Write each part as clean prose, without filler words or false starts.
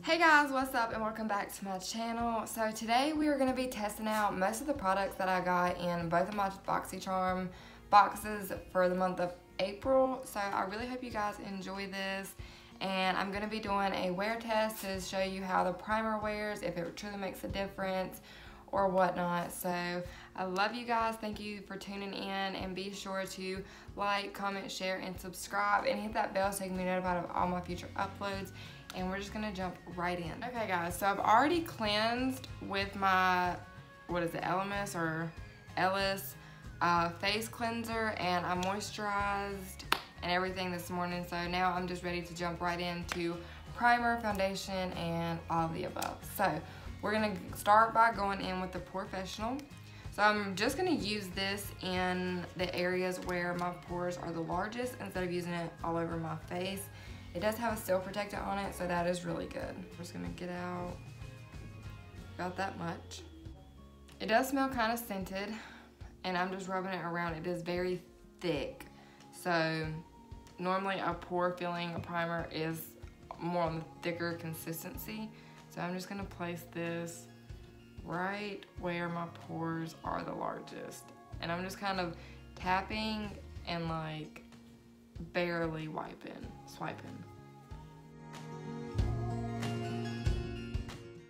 Hey guys, what's up and welcome back to my channel. So today we are going to be testing out most of the products that I got in both of my BoxyCharm boxes for the month of April. So I really hope you guys enjoy this, and I'm going to be doing a wear test to show you how the primer wears, if it truly makes a difference or whatnot. So I love you guys. Thank you for tuning in, and be sure to like, comment, share, and subscribe, and hit that bell so you can be notified of all my future uploads. And we're just gonna jump right in. Okay guys, so I've already cleansed with my, what is it, Ellis face cleanser, and I moisturized and everything this morning. So now I'm just ready to jump right into primer, foundation, and all of the above. So we're gonna start by going in with the Porefessional. So I'm just gonna use this in the areas where my pores are the largest instead of using it all over my face. It does have a seal protectant on it, so that is really good. I'm just gonna get out about that much. It does smell kind of scented, and I'm just rubbing it around. It is very thick. So normally a pore filling primer is more on the thicker consistency. So I'm just gonna place this right where my pores are the largest. And I'm just kind of tapping and like barely swiping.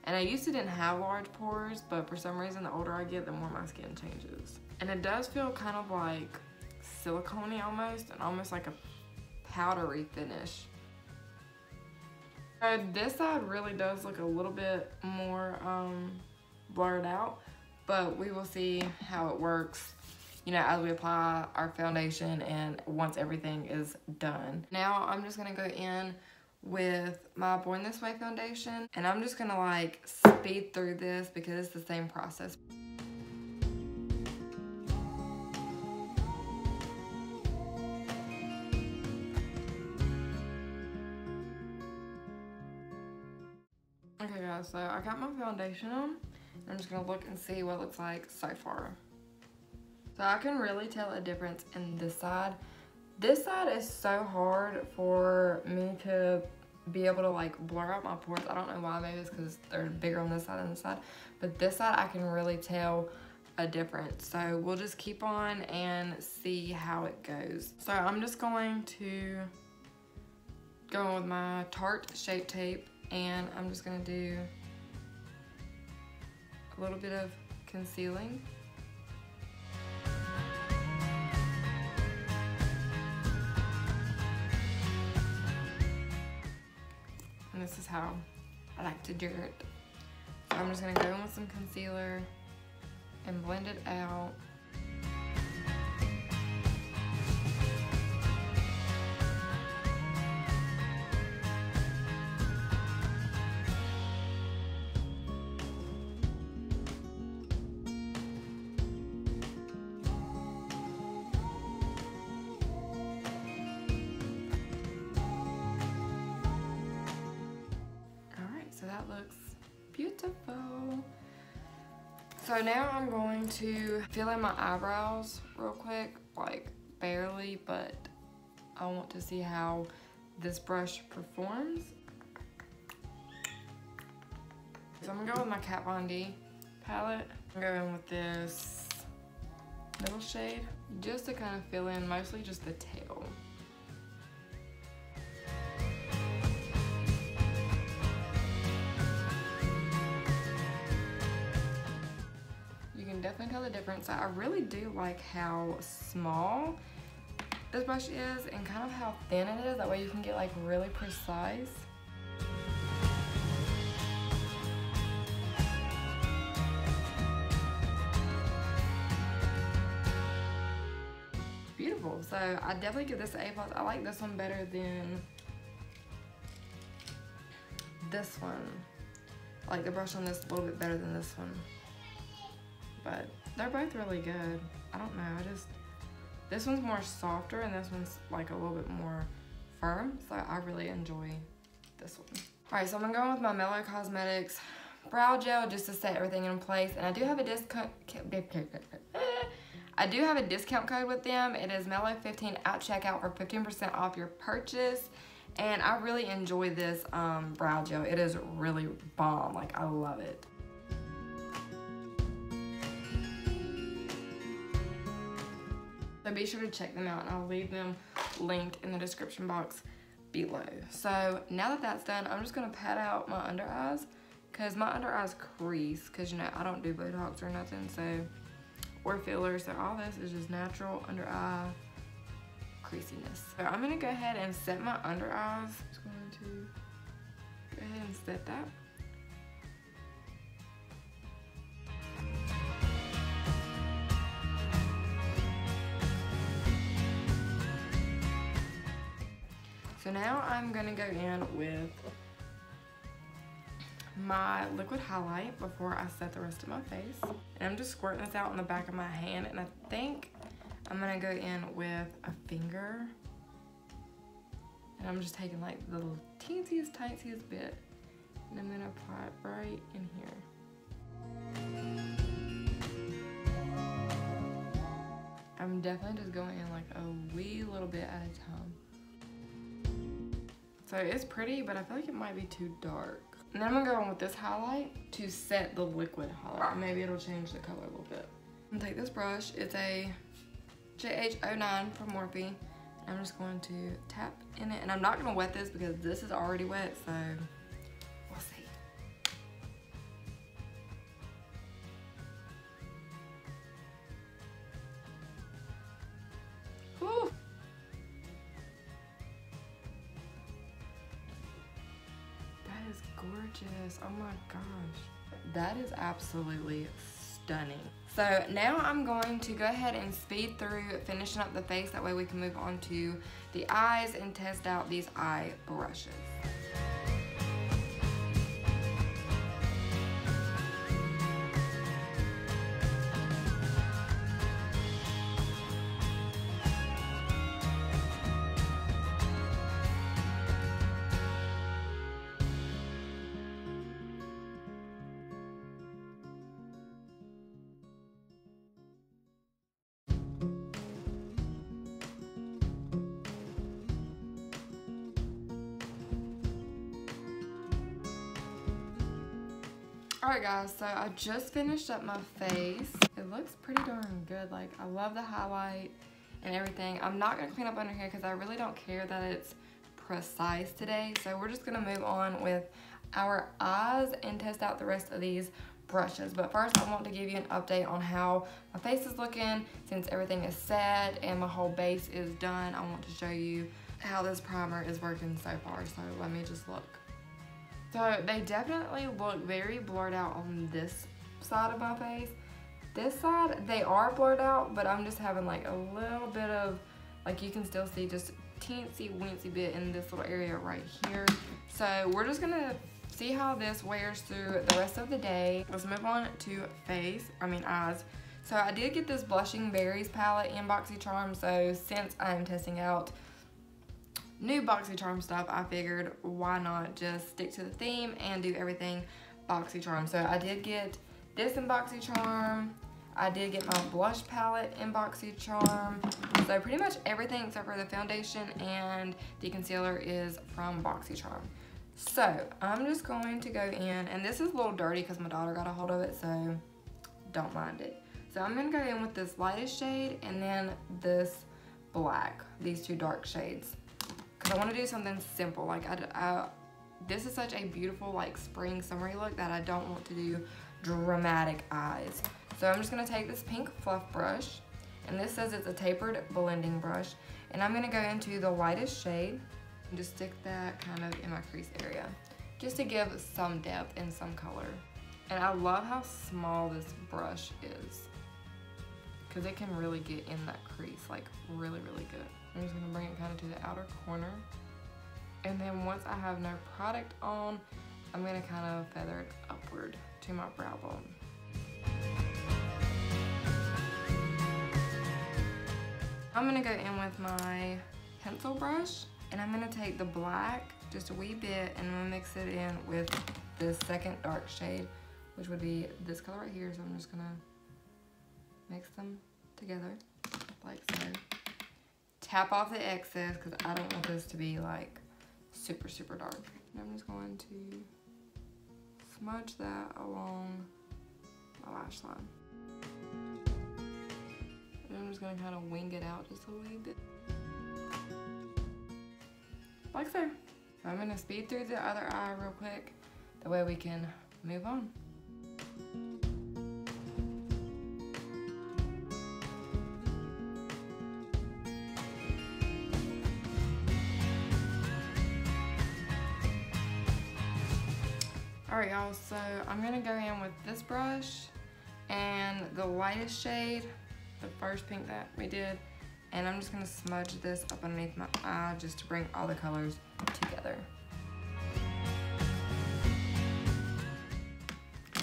And I used to didn't have large pores, but for some reason the older I get, the more my skin changes. And it does feel kind of like silicone-y almost, and almost like a powdery finish. This side really does look a little bit more blurred out, but we will see how it works, you know, as we apply our foundation and once everything is done. Now I'm just gonna go in with my Born This Way foundation, and I'm just gonna like speed through this because it's the same process. Okay guys, so I got my foundation on. I'm just gonna look and see what it looks like so far. So I can really tell a difference in this side. This side is so hard for me to be able to like blur out my pores. I don't know why, maybe it's because they're bigger on this side than this side. But this side I can really tell a difference. So we'll just keep on and see how it goes. So I'm just going to go in with my Tarte Shape Tape, and I'm just gonna do a little bit of concealing. And this is how I like to do it. So I'm just gonna go in with some concealer and blend it out. So that looks beautiful. So now I'm going to fill in my eyebrows real quick, like barely, but I want to see how this brush performs. So I'm gonna go with my Kat Von D palette. I'm going with this middle shade just to kind of fill in mostly just the tail. Definitely tell the difference. I really do like how small this brush is and kind of how thin it is. That way you can get like really precise. Beautiful. So I definitely give this an A+. I like this one better than this one. I like the brush on this a little bit better than this one. But they're both really good. I don't know, this one's more softer and this one's like a little bit more firm, so I really enjoy this one. All right, so I'm gonna go with my Mellow Cosmetics brow gel just to set everything in place, and I do have a discount code with them. It is Mellow15 at checkout for 15% off your purchase. And I really enjoy this brow gel. It is really bomb. Like, I love it. So be sure to check them out, and I'll leave them linked in the description box below. So now that that's done, I'm just gonna pat out my under eyes, because my under eyes crease, because you know I don't do Botox or nothing, so, or fillers, so all this is just natural under eye creasiness. So I'm gonna go ahead and set my under eyes. Just going to go ahead and set that. So now I'm gonna go in with my liquid highlight before I set the rest of my face. And I'm just squirting this out on the back of my hand, and I think I'm gonna go in with a finger. And I'm just taking like the little teensiest bit, and I'm gonna apply it right in here. I'm definitely just going in like a wee little bit at a time. So it's pretty, but I feel like it might be too dark. And then I'm gonna go in with this highlight to set the liquid highlight. Maybe it'll change the color a little bit. I'm gonna take this brush. It's a JH09 from Morphe. And I'm just going to tap in it. And I'm not gonna wet this because this is already wet, so we'll see. Whew. That is gorgeous. Oh my gosh. That is absolutely stunning. So now I'm going to go ahead and speed through finishing up the face. That way we can move on to the eyes and test out these eye brushes. Alright guys, so I just finished up my face. It looks pretty darn good. Like, I love the highlight and everything. I'm not going to clean up under here because I really don't care that it's precise today. So we're just going to move on with our eyes and test out the rest of these brushes. But first I want to give you an update on how my face is looking since everything is set and my whole base is done. I want to show you how this primer is working so far. So let me just look. So they definitely look very blurred out on this side of my face. This side, they are blurred out, but I'm just having like a little bit of, like you can still see just teensy weensy bit in this little area right here. So we're just gonna see how this wears through the rest of the day. Let's move on to eyes. So I did get this Blushing Berries palette in BoxyCharm. So since I'm testing out new BoxyCharm stuff, I figured why not just stick to the theme and do everything BoxyCharm. So I did get this in BoxyCharm. I did get my blush palette in BoxyCharm. So pretty much everything except for the foundation and the concealer is from BoxyCharm. So I'm just going to go in, and this is a little dirty because my daughter got a hold of it, so don't mind it. So I'm going to go in with this lightest shade and then this black, these two dark shades. I want to do something simple. Like this is such a beautiful like spring summery look that I don't want to do dramatic eyes. So I'm just going to take this pink fluff brush, and this says it's a tapered blending brush, and I'm going to go into the lightest shade and just stick that kind of in my crease area just to give some depth and some color. And I love how small this brush is because it can really get in that crease like really good. I'm just going to bring it kind of to the outer corner. And then once I have no product on, I'm going to kind of feather it upward to my brow bone. I'm going to go in with my pencil brush, and I'm going to take the black, just a wee bit, and I'm going to mix it in with the second dark shade, which would be this color right here. So I'm just going to mix them together like so. Tap off the excess because I don't want this to be like super, super dark. And I'm just going to smudge that along my lash line. And I'm just gonna kind of wing it out just a wee bit. Like so. I'm gonna speed through the other eye real quick. That way we can move on. Alright y'all, so I'm gonna go in with this brush and the lightest shade, the first pink that we did, and I'm just gonna smudge this up underneath my eye just to bring all the colors together.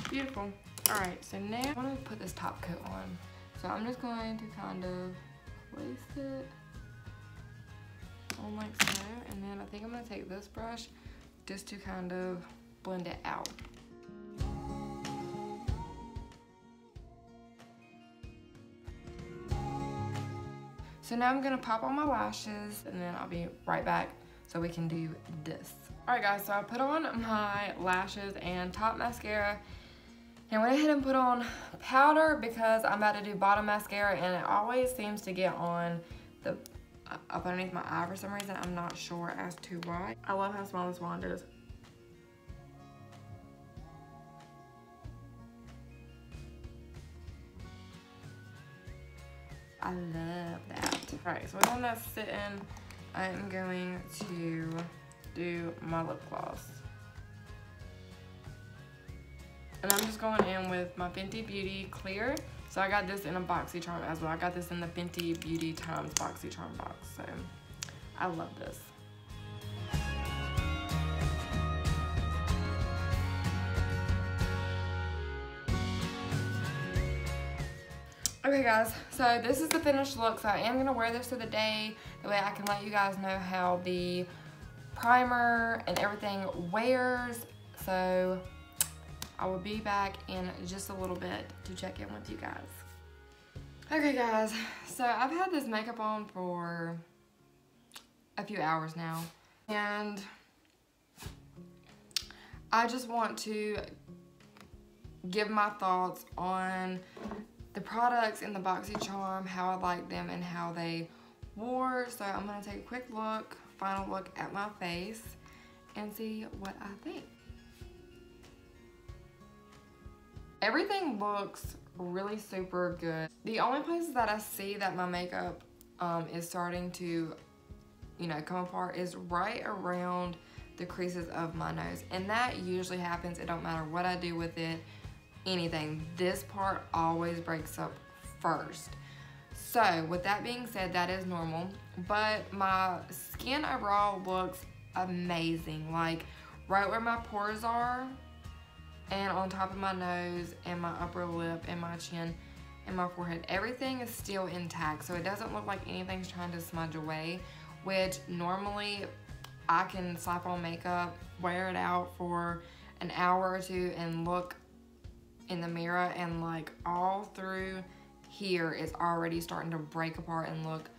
Beautiful. Alright, so now I want to put this top coat on. So I'm just going to kind of place it on like so, and then I think I'm gonna take this brush just to kind of blend it out. So now I'm gonna pop on my lashes and then I'll be right back so we can do this. Alright guys, so I put on my lashes and top mascara and went ahead and put on powder because I'm about to do bottom mascara and it always seems to get on the up underneath my eye for some reason. I'm not sure as to why. I love how small this wand is. I love that. Alright, so while that's sitting, I'm going to do my lip gloss. And I'm just going in with my Fenty Beauty Clear. So I got this in a BoxyCharm as well. I got this in the Fenty Beauty times BoxyCharm box. So I love this. Okay guys, so this is the finished look. So I am going to wear this for the day. That way I can let you guys know how the primer and everything wears. So I will be back in just a little bit to check in with you guys. Okay guys, so I've had this makeup on for a few hours now. And I just want to give my thoughts on the products in the BoxyCharm, how I like them and how they wore. So I'm gonna take a quick look, final look at my face and see what I think. Everything looks really super good. The only places that I see that my makeup is starting to, you know, come apart is right around the creases of my nose. And that usually happens, it don't matter what I do with it. Anything, this part always breaks up first. So with that being said, that is normal, but my skin overall looks amazing. Like right where my pores are and on top of my nose and my upper lip and my chin and my forehead, everything is still intact. So it doesn't look like anything's trying to smudge away, which normally I can slap on makeup, wear it out for an hour or two and look in the mirror and like all through here is already starting to break apart and look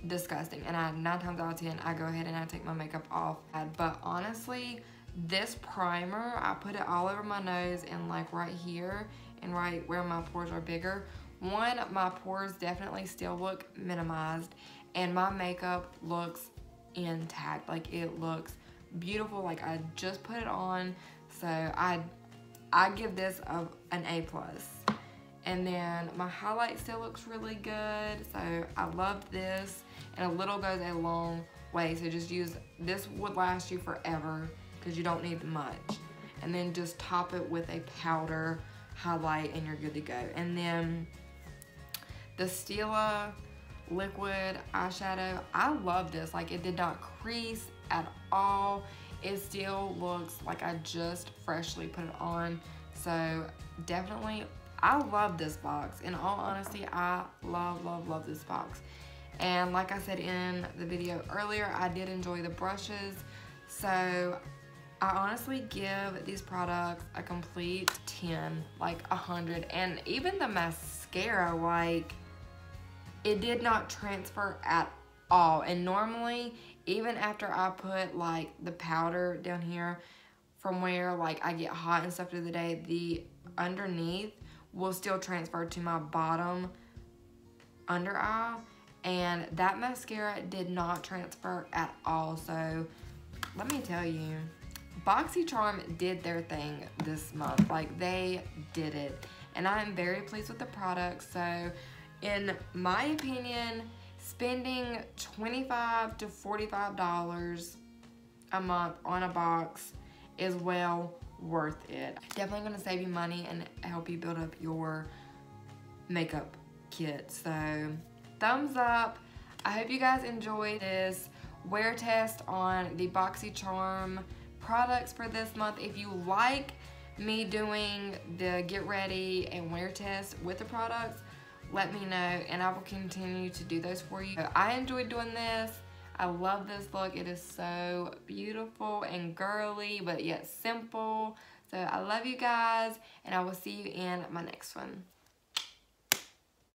disgusting. And 9 times out of 10 I go ahead and I take my makeup off. But honestly, this primer, I put it all over my nose and like right here and right where my pores are bigger. One, my pores definitely still look minimized and my makeup looks intact. Like it looks beautiful. Like I just put it on. So I give this an A+. And then my highlight still looks really good. So I love this. And a little goes a long way. So just use, this would last you forever because you don't need much. And then just top it with a powder highlight and you're good to go. And then the Stila liquid eyeshadow, I love this. Like it did not crease at all. It still looks like I just freshly put it on. So definitely, I love this box. In all honesty, I love, love, love this box. And like I said in the video earlier, I did enjoy the brushes. So I honestly give these products a complete 10, like 100. And even the mascara, like it did not transfer at all. And normally even after I put like the powder down here from where like I get hot and stuff through the day, the underneath will still transfer to my bottom under eye, and that mascara did not transfer at all. So let me tell you, BoxyCharm did their thing this month. Like, they did it, and I am very pleased with the product. So in my opinion, spending $25 to $45 a month on a box is well worth it. Definitely gonna save you money and help you build up your makeup kit. So thumbs up. I hope you guys enjoyed this wear test on the BoxyCharm products for this month. If you like me doing the get ready and wear test with the products, let me know and I will continue to do those for you. I enjoyed doing this. I love this look. It is so beautiful and girly, but yet simple. So I love you guys, and I will see you in my next one.